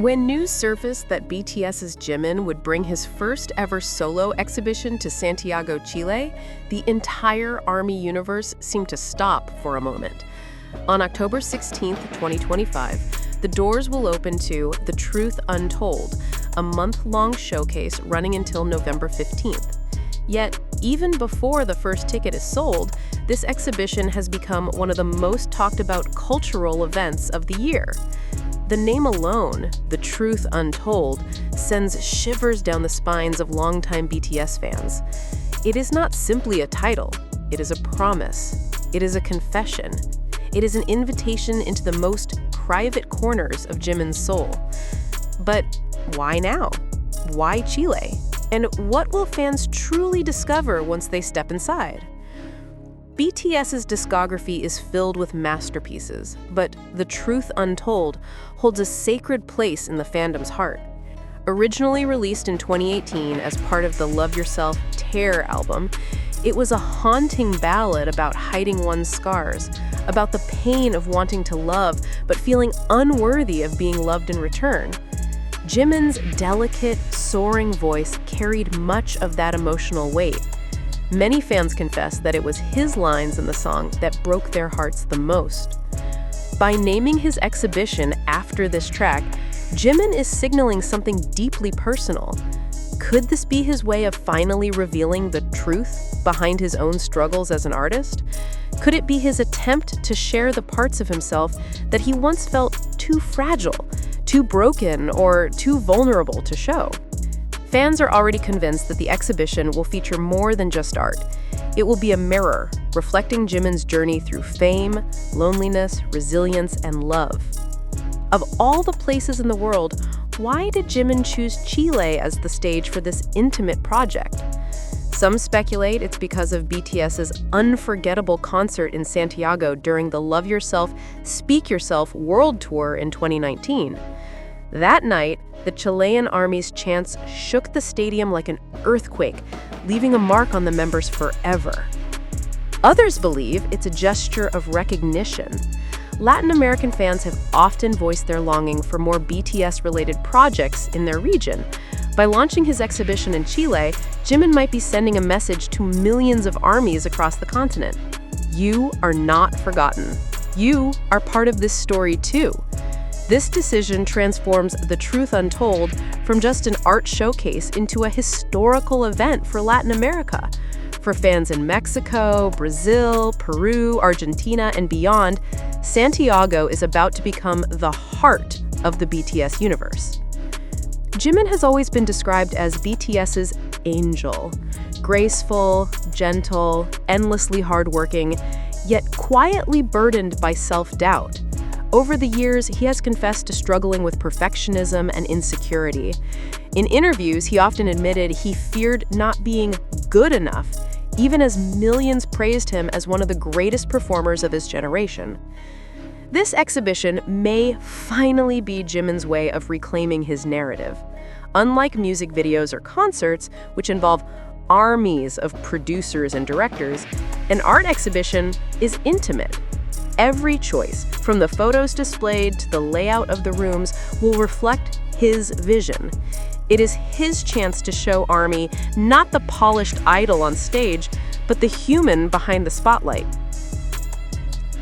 When news surfaced that BTS's Jimin would bring his first ever solo exhibition to Santiago, Chile, the entire ARMY universe seemed to stop for a moment. On October 16, 2025, the doors will open to The Truth Untold, a month-long showcase running until November 15th. Yet, even before the first ticket is sold, this exhibition has become one of the most talked about cultural events of the year. The name alone, The Truth Untold, sends shivers down the spines of longtime BTS fans. It is not simply a title, it is a promise. It is a confession. It is an invitation into the most private corners of Jimin's soul. But why now? Why Chile? And what will fans truly discover once they step inside? BTS's discography is filled with masterpieces, but The Truth Untold holds a sacred place in the fandom's heart. Originally released in 2018 as part of the Love Yourself Tear album, it was a haunting ballad about hiding one's scars, about the pain of wanting to love but feeling unworthy of being loved in return. Jimin's delicate, soaring voice carried much of that emotional weight. Many fans confess that it was his lines in the song that broke their hearts the most. By naming his exhibition after this track, Jimin is signaling something deeply personal. Could this be his way of finally revealing the truth behind his own struggles as an artist? Could it be his attempt to share the parts of himself that he once felt too fragile, too broken, or too vulnerable to show? Fans are already convinced that the exhibition will feature more than just art. It will be a mirror, reflecting Jimin's journey through fame, loneliness, resilience, and love. Of all the places in the world, why did Jimin choose Chile as the stage for this intimate project? Some speculate it's because of BTS's unforgettable concert in Santiago during the Love Yourself, Speak Yourself World Tour in 2019. That night, the Chilean Army's chants shook the stadium like an earthquake, leaving a mark on the members forever. Others believe it's a gesture of recognition. Latin American fans have often voiced their longing for more BTS-related projects in their region. By launching his exhibition in Chile, Jimin might be sending a message to millions of armies across the continent. You are not forgotten. You are part of this story too. This decision transforms The Truth Untold from just an art showcase into a historical event for Latin America. For fans in Mexico, Brazil, Peru, Argentina, and beyond, Santiago is about to become the heart of the BTS universe. Jimin has always been described as BTS's angel. Graceful, gentle, endlessly hardworking, yet quietly burdened by self-doubt. Over the years, he has confessed to struggling with perfectionism and insecurity. In interviews, he often admitted he feared not being good enough, even as millions praised him as one of the greatest performers of his generation. This exhibition may finally be Jimin's way of reclaiming his narrative. Unlike music videos or concerts, which involve armies of producers and directors, an art exhibition is intimate. Every choice, from the photos displayed to the layout of the rooms, will reflect his vision. It is his chance to show ARMY not the polished idol on stage, but the human behind the spotlight.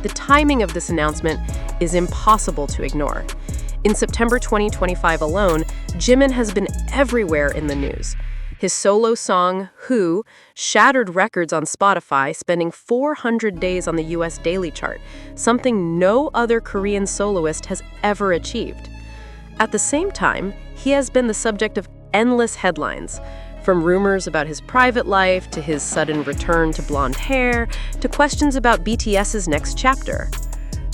The timing of this announcement is impossible to ignore. In September 2025 alone, Jimin has been everywhere in the news. His solo song, Who, shattered records on Spotify, spending 400 days on the US daily chart, something no other Korean soloist has ever achieved. At the same time, he has been the subject of endless headlines, from rumors about his private life to his sudden return to blonde hair to questions about BTS's next chapter.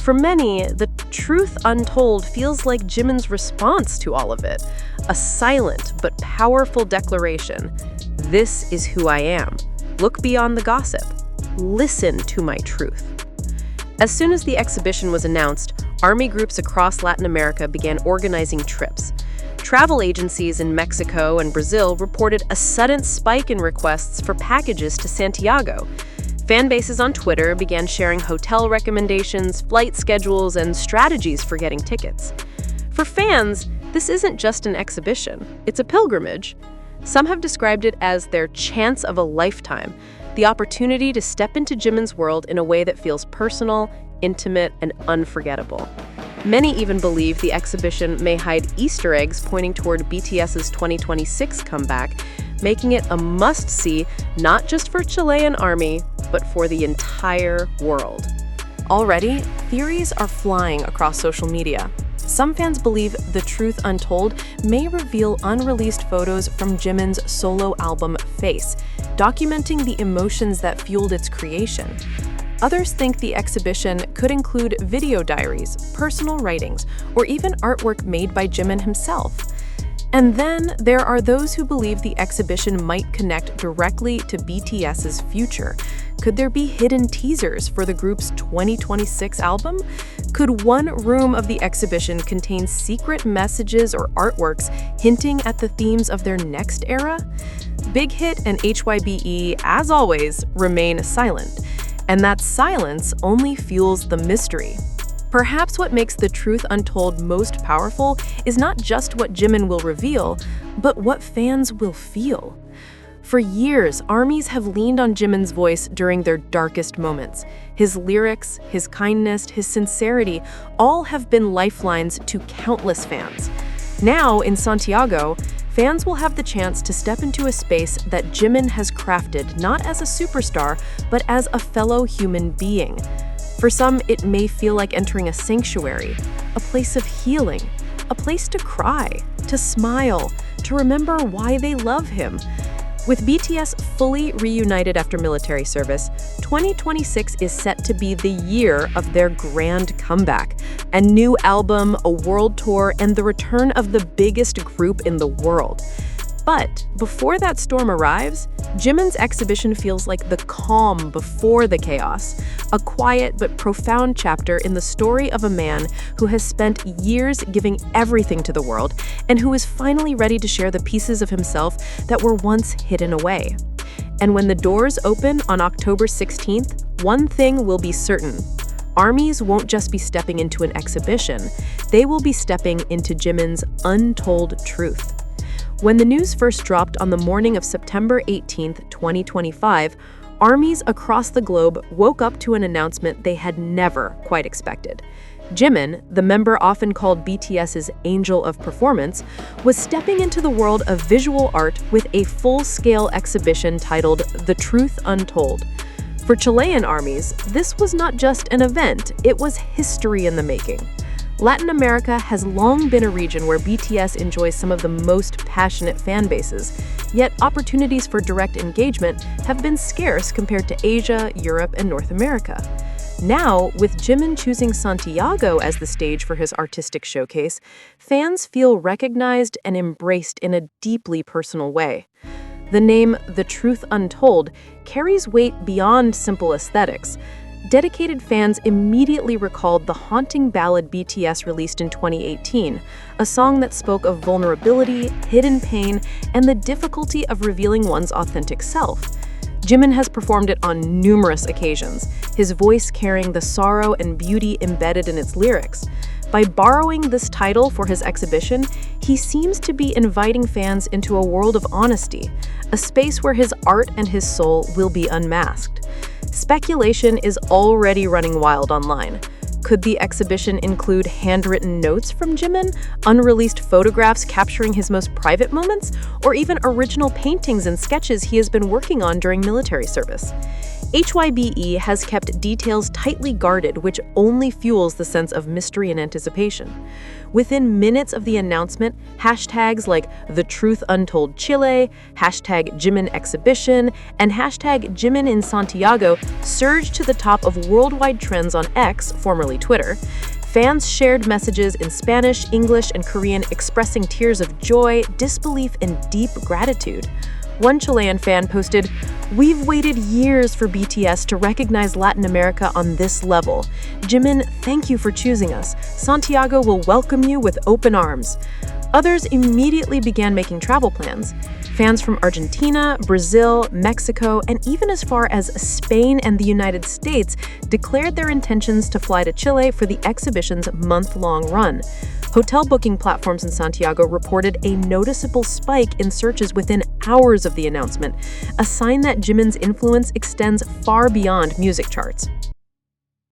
For many, The Truth Untold feels like Jimin's response to all of it, a silent but powerful declaration. This is who I am. Look beyond the gossip. Listen to my truth. As soon as the exhibition was announced, ARMY groups across Latin America began organizing trips. Travel agencies in Mexico and Brazil reported a sudden spike in requests for packages to Santiago. Fan bases on Twitter began sharing hotel recommendations, flight schedules, and strategies for getting tickets. For fans, This isn't just an exhibition, it's a pilgrimage. Some have described it as their chance of a lifetime, the opportunity to step into Jimin's world in a way that feels personal, intimate, and unforgettable. Many even believe the exhibition may hide Easter eggs pointing toward BTS's 2026 comeback, making it a must-see not just for Chilean ARMY, but for the entire world. Already, theories are flying across social media. Some fans believe The Truth Untold may reveal unreleased photos from Jimin's solo album Face, documenting the emotions that fueled its creation. Others think the exhibition could include video diaries, personal writings, or even artwork made by Jimin himself. And then there are those who believe the exhibition might connect directly to BTS's future. Could there be hidden teasers for the group's 2026 album? Could one room of the exhibition contain secret messages or artworks hinting at the themes of their next era? Big Hit and HYBE, as always, remain silent. And that silence only fuels the mystery. Perhaps what makes The Truth Untold most powerful is not just what Jimin will reveal, but what fans will feel. For years, ARMYs have leaned on Jimin's voice during their darkest moments. His lyrics, his kindness, his sincerity, all have been lifelines to countless fans. Now, in Santiago, fans will have the chance to step into a space that Jimin has crafted not as a superstar, but as a fellow human being. For some, it may feel like entering a sanctuary, a place of healing, a place to cry, to smile, to remember why they love him. With BTS fully reunited after military service, 2026 is set to be the year of their grand comeback. A new album, a world tour, and the return of the biggest group in the world. But before that storm arrives, Jimin's exhibition feels like the calm before the chaos, a quiet but profound chapter in the story of a man who has spent years giving everything to the world and who is finally ready to share the pieces of himself that were once hidden away. And when the doors open on October 16th, one thing will be certain. ARMYs won't just be stepping into an exhibition, they will be stepping into Jimin's untold truth. When the news first dropped on the morning of September 18, 2025, ARMYs across the globe woke up to an announcement they had never quite expected. Jimin, the member often called BTS's Angel of Performance, was stepping into the world of visual art with a full-scale exhibition titled The Truth Untold. For Chilean ARMYs, this was not just an event, it was history in the making. Latin America has long been a region where BTS enjoys some of the most passionate fan bases, yet opportunities for direct engagement have been scarce compared to Asia, Europe, and North America. Now, with Jimin choosing Santiago as the stage for his artistic showcase, fans feel recognized and embraced in a deeply personal way. The name The Truth Untold carries weight beyond simple aesthetics. Dedicated fans immediately recalled the haunting ballad BTS released in 2018, a song that spoke of vulnerability, hidden pain, and the difficulty of revealing one's authentic self. Jimin has performed it on numerous occasions, his voice carrying the sorrow and beauty embedded in its lyrics. By borrowing this title for his exhibition, he seems to be inviting fans into a world of honesty, a space where his art and his soul will be unmasked. Speculation is already running wild online. Could the exhibition include handwritten notes from Jimin, unreleased photographs capturing his most private moments, or even original paintings and sketches he has been working on during military service? HYBE has kept details tightly guarded, which only fuels the sense of mystery and anticipation. Within minutes of the announcement, hashtags like The Truth Untold Chile, hashtag Jimin Exhibition, and hashtag Jimin in Santiago surged to the top of worldwide trends on X, formerly Twitter. Fans shared messages in Spanish, English, and Korean expressing tears of joy, disbelief, and deep gratitude. One Chilean fan posted, "We've waited years for BTS to recognize Latin America on this level. Jimin, thank you for choosing us. Santiago will welcome you with open arms." Others immediately began making travel plans. Fans from Argentina, Brazil, Mexico, and even as far as Spain and the United States declared their intentions to fly to Chile for the exhibition's month-long run. Hotel booking platforms in Santiago reported a noticeable spike in searches within hours of the announcement, a sign that Jimin's influence extends far beyond music charts.